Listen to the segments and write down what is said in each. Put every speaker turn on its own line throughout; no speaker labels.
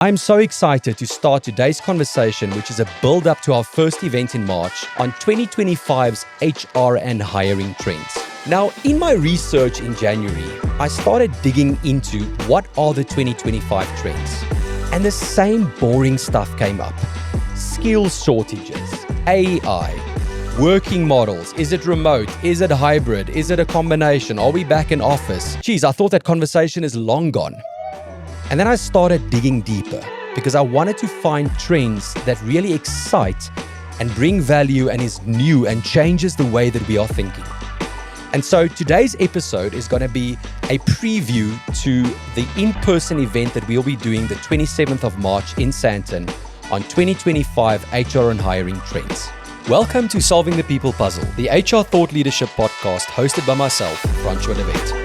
I'm so excited to start today's conversation, which is a build-up to our first event in March on 2025's HR and hiring trends. Now, in my research in January, I started digging into what are the 2025 trends. And the same boring stuff came up. Skills shortages, AI, working models. Is it remote? Is it hybrid? Is it a combination? Are we back in office? Geez, I thought that conversation is long gone. And then I started digging deeper because I wanted to find trends that really excite and bring value and is new and changes the way that we are thinking. And so today's episode is going to be a preview to the in-person event that we'll be doing the 27th of March in Sandton on 2025 HR and hiring trends. Welcome to Solving the People Puzzle, the HR Thought Leadership podcast hosted by myself, Francois Devette.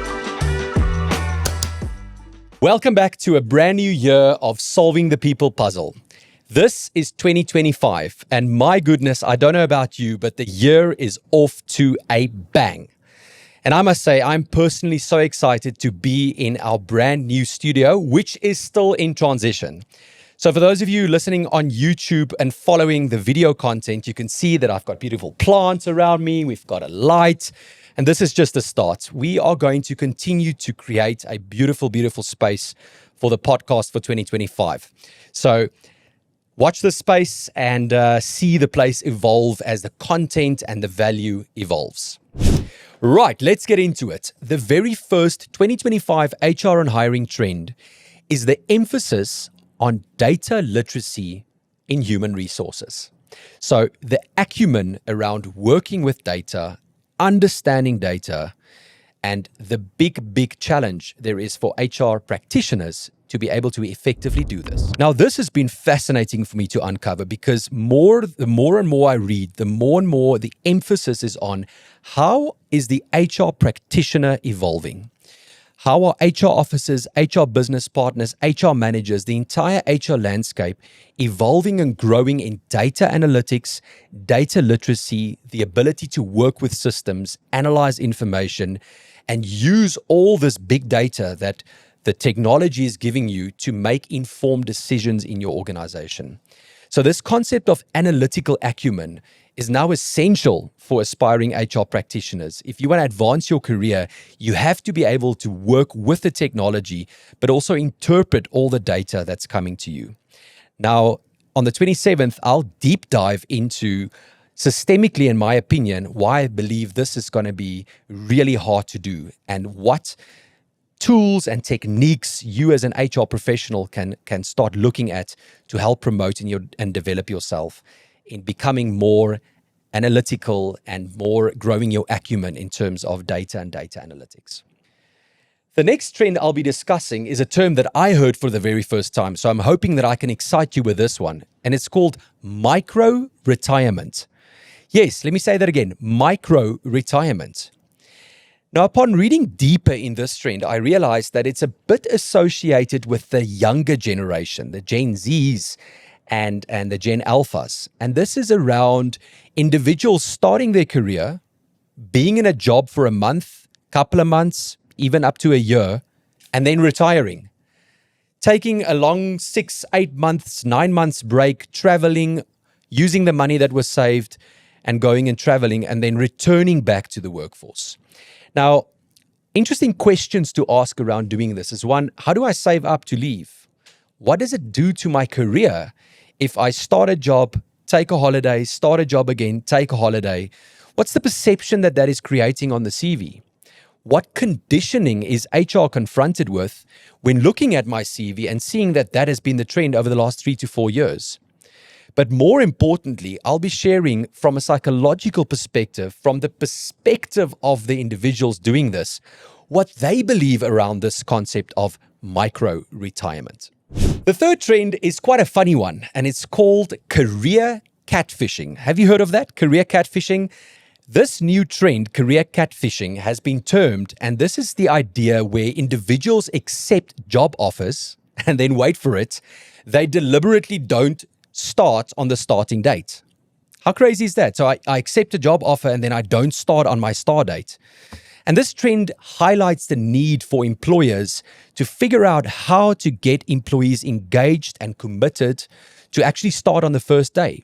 Welcome back to a brand new year of Solving the People Puzzle. This is 2025, and my goodness, I don't know about you, but the year is off to a bang. And I must say, I'm personally so excited to be in our brand new studio, which is still in transition. So for those of you listening on YouTube and following the video content, you can see that I've got beautiful plants around me, we've got a light, and this is just a start. We are going to continue to create a beautiful, beautiful space for the podcast for 2025. So watch this space and see the place evolve as the content and the value evolves. Right, let's get into it. The very first 2025 HR and hiring trend is the emphasis on data literacy in human resources. So the acumen around working with data, understanding data, and the big challenge there is for HR practitioners to be able to effectively do this. Now, this has been fascinating for me to uncover because the more and more I read, the more and more the emphasis is on how is the HR practitioner evolving? How are HR officers, HR business partners, HR managers, the entire HR landscape evolving and growing in data analytics, data literacy, the ability to work with systems, analyze information, and use all this big data that the technology is giving you to make informed decisions in your organization. So this concept of analytical acumen is now essential for aspiring HR practitioners. If you want to advance your career, you have to be able to work with the technology, but also interpret all the data that's coming to you. Now, on the 27th, I'll deep dive into systemically, in my opinion, why I believe this is going to be really hard to do and what tools and techniques you as an HR professional can start looking at to help promote and develop yourself in becoming more analytical and more growing your acumen in terms of data and data analytics. The next trend I'll be discussing is a term that I heard for the very first time, so I'm hoping that I can excite you with this one, and it's called micro-retirement. Yes, let me say that again, micro-retirement. Now, upon reading deeper in this trend, I realized that it's a bit associated with the younger generation, the Gen Zs and the Gen Alphas. And this is around individuals starting their career, being in a job for a month, couple of months, even up to a year, and then retiring. Taking a long 6, 8 months, 9 months break, traveling, using the money that was saved and going and traveling, and then returning back to the workforce. Now, interesting questions to ask around doing this is one, how do I save up to leave? What does it do to my career if I start a job, take a holiday, start a job again, take a holiday? What's the perception that is creating on the CV? What conditioning is HR confronted with when looking at my CV and seeing that has been the trend over the last 3 to 4 years? But more importantly, I'll be sharing from a psychological perspective, from the perspective of the individuals doing this, what they believe around this concept of micro-retirement. The third trend is quite a funny one, and it's called career catfishing. Have you heard of that? Career catfishing? This new trend, career catfishing, has been termed, and this is the idea where individuals accept job offers and then wait for it. They deliberately don't start on the starting date. How crazy is that? So I accept a job offer and then I don't start on my start date. And this trend highlights the need for employers to figure out how to get employees engaged and committed to actually start on the first day,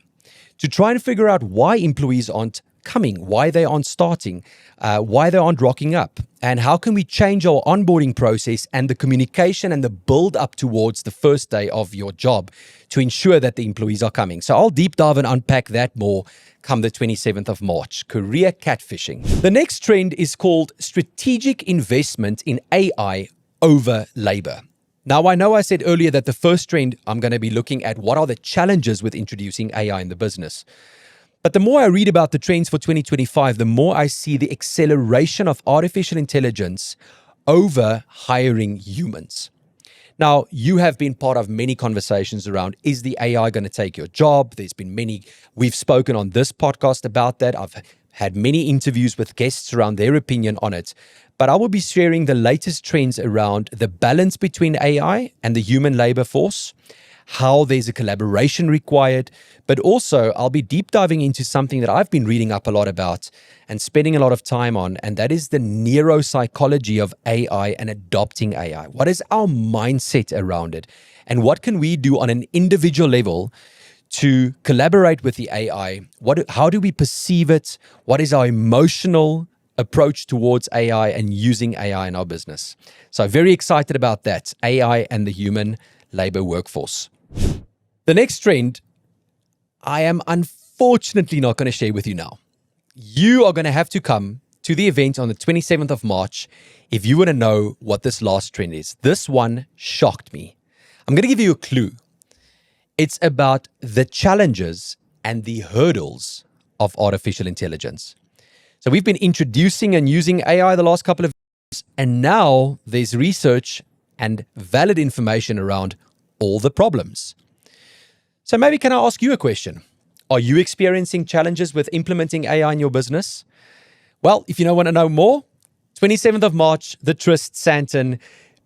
to try and figure out why employees aren't coming, why they aren't starting, why they aren't rocking up, and how can we change our onboarding process and the communication and the build up towards the first day of your job to ensure that the employees are coming. So I'll deep dive and unpack that more come the 27th of March, career catfishing. The next trend is called strategic investment in AI over labor. Now, I know I said earlier that the first trend, I'm going to be looking at what are the challenges with introducing AI in the business. But the more I read about the trends for 2025, the more I see the acceleration of artificial intelligence over hiring humans. Now, you have been part of many conversations around, is the AI going to take your job? There's been many, we've spoken on this podcast about that. I've had many interviews with guests around their opinion on it. But I will be sharing the latest trends around the balance between AI and the human labor force, how there's a collaboration required, but also I'll be deep diving into something that I've been reading up a lot about and spending a lot of time on, and that is the neuropsychology of AI and adopting AI. What is our mindset around it? And what can we do on an individual level to collaborate with the AI? How do we perceive it? What is our emotional approach towards AI and using AI in our business? So very excited about that, AI and the human labor workforce. The next trend, I am unfortunately not going to share with you now. You are going to have to come to the event on the 27th of March if you want to know what this last trend is. This one shocked me. I'm going to give you a clue. It's about the challenges and the hurdles of artificial intelligence. So we've been introducing and using AI the last couple of years, and now there's research and valid information around all the problems. So maybe can I ask you a question? Are you experiencing challenges with implementing AI in your business? Well, if you don't want to know more, 27th of March, the Tryst, Sandton.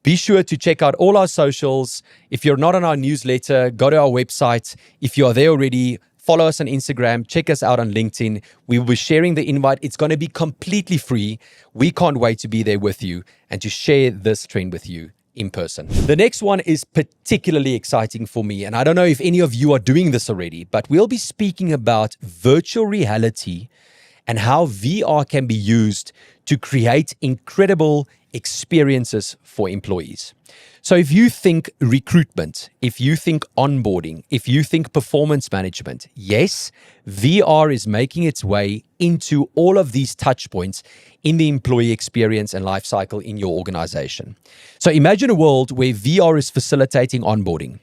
Be sure to check out all our socials. If you're not on our newsletter, go to our website. If you are there already, follow us on Instagram, check us out on LinkedIn. We will be sharing the invite. It's going to be completely free. We can't wait to be there with you and to share this trend with you in person. The next one is particularly exciting for me, and I don't know if any of you are doing this already, but we'll be speaking about virtual reality and how VR can be used to create incredible experiences for employees. So if you think recruitment, if you think onboarding, if you think performance management, yes, VR is making its way into all of these touch points in the employee experience and life cycle in your organization. So imagine a world where VR is facilitating onboarding.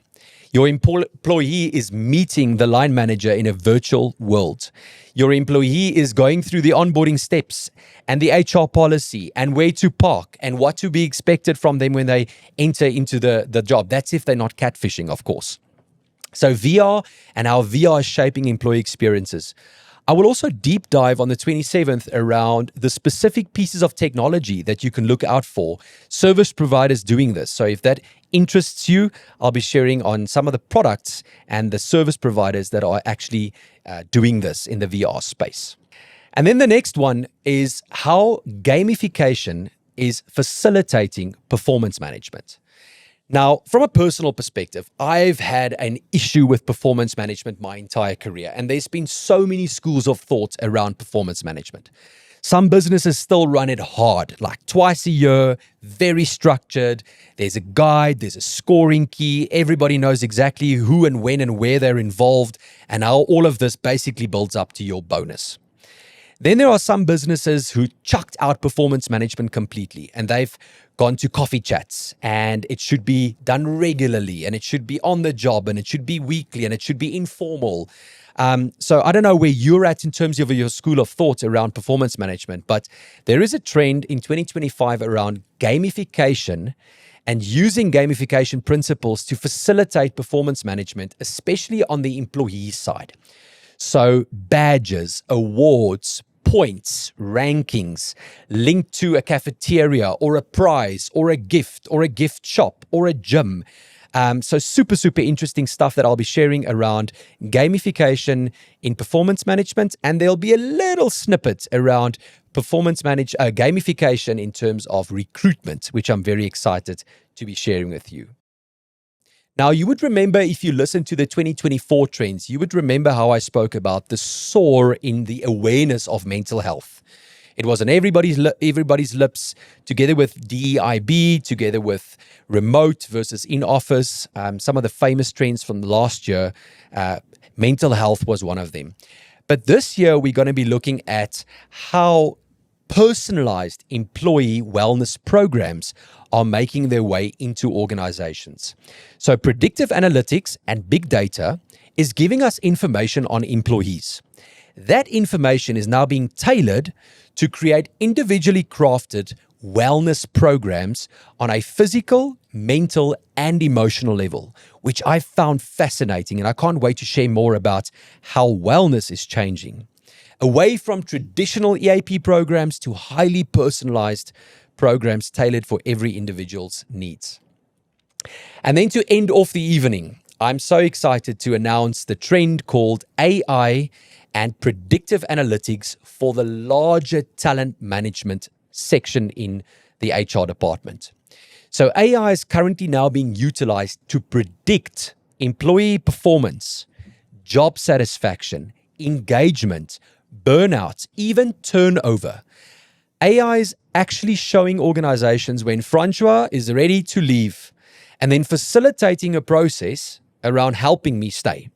Your employee is meeting the line manager in a virtual world. Your employee is going through the onboarding steps and the HR policy and where to park and what to be expected from them when they enter into the job. That's if they're not catfishing, of course. So VR and how VR is shaping employee experiences. I will also deep dive on the 27th around the specific pieces of technology that you can look out for, service providers doing this. So if that interests you, I'll be sharing on some of the products and the service providers that are actually doing this in the VR space. And then the next one is how gamification is facilitating performance management. Now, from a personal perspective, I've had an issue with performance management my entire career, and there's been so many schools of thought around performance management. Some businesses still run it hard, like twice a year, very structured. There's a guide, there's a scoring key. Everybody knows exactly who and when and where they're involved, and how all of this basically builds up to your bonus. Then there are some businesses who chucked out performance management completely, and they've gone to coffee chats, and it should be done regularly, and it should be on the job, and it should be weekly, and it should be informal. So I don't know where you're at in terms of your school of thought around performance management, but there is a trend in 2025 around gamification and using gamification principles to facilitate performance management, especially on the employee side. So badges, awards, points, rankings linked to a cafeteria or a prize or a gift shop or a gym. So super, super interesting stuff that I'll be sharing around gamification in performance management. And there'll be a little snippet around gamification in terms of recruitment, which I'm very excited to be sharing with you. Now, you would remember, if you listen to the 2024 trends, you would remember how I spoke about the soar in the awareness of mental health. It was on everybody's lips, together with DEIB, together with remote versus in-office. Some of the famous trends from last year, mental health was one of them. But this year, we're going to be looking at how personalized employee wellness programs are making their way into organizations. So predictive analytics and big data is giving us information on employees. That information is now being tailored to create individually crafted wellness programs on a physical, mental, and emotional level, which I found fascinating, and I can't wait to share more about how wellness is changing. Away from traditional EAP programs to highly personalized programs tailored for every individual's needs. And then to end off the evening, I'm so excited to announce the trend called AI and predictive analytics for the larger talent management section in the HR department. So AI is currently now being utilized to predict employee performance, job satisfaction, engagement, burnout, even turnover. AI is actually showing organizations when Francois is ready to leave and then facilitating a process around helping me stay.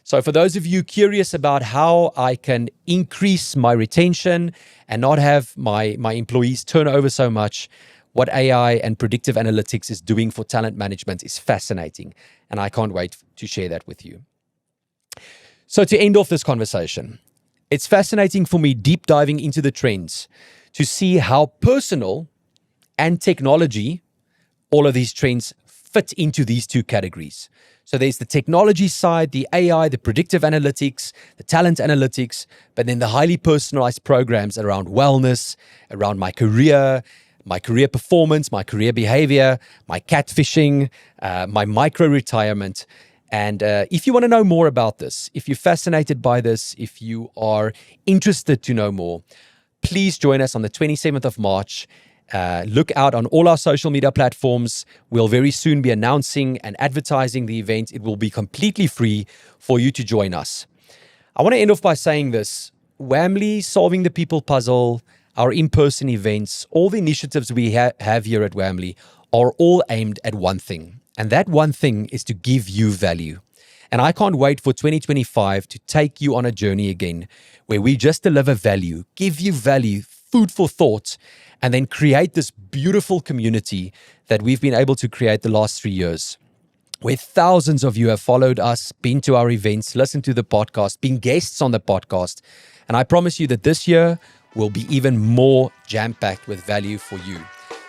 So for those of you curious about how I can increase my retention and not have my employees turn over so much, what AI and predictive analytics is doing for talent management is fascinating, and I can't wait to share that with you. So to end off this conversation, it's fascinating for me deep diving into the trends to see how personal and technology, all of these trends fit into these two categories. So there's the technology side, the AI, the predictive analytics, the talent analytics, but then the highly personalized programs around wellness, around my career performance, my career behavior, my catfishing, my micro-retirement. And if you want to know more about this, if you're fascinated by this, if you are interested to know more, please join us on the 27th of March. Look out on all our social media platforms. We'll very soon be announcing and advertising the event. It will be completely free for you to join us. I want to end off by saying this. Whamly, Solving the People Puzzle, our in-person events, all the initiatives we have here at Whamly are all aimed at one thing. And that one thing is to give you value. And I can't wait for 2025 to take you on a journey again where we just deliver value, give you value, food for thought, and then create this beautiful community that we've been able to create the last 3 years, where thousands of you have followed us, been to our events, listened to the podcast, been guests on the podcast. And I promise you that this year will be even more jam-packed with value for you,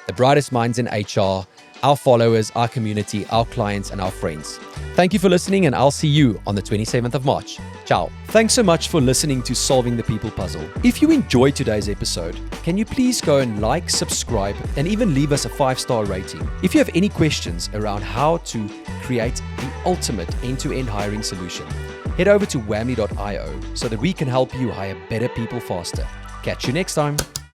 the brightest minds in HR, our followers, our community, our clients, and our friends. Thank you for listening, and I'll see you on the 27th of March. Ciao. Thanks so much for listening to Solving the People Puzzle. If you enjoyed today's episode, can you please go and like, subscribe, and even leave us a 5-star rating? If you have any questions around how to create the ultimate end-to-end hiring solution, head over to whamly.io so that we can help you hire better people faster. Catch you next time.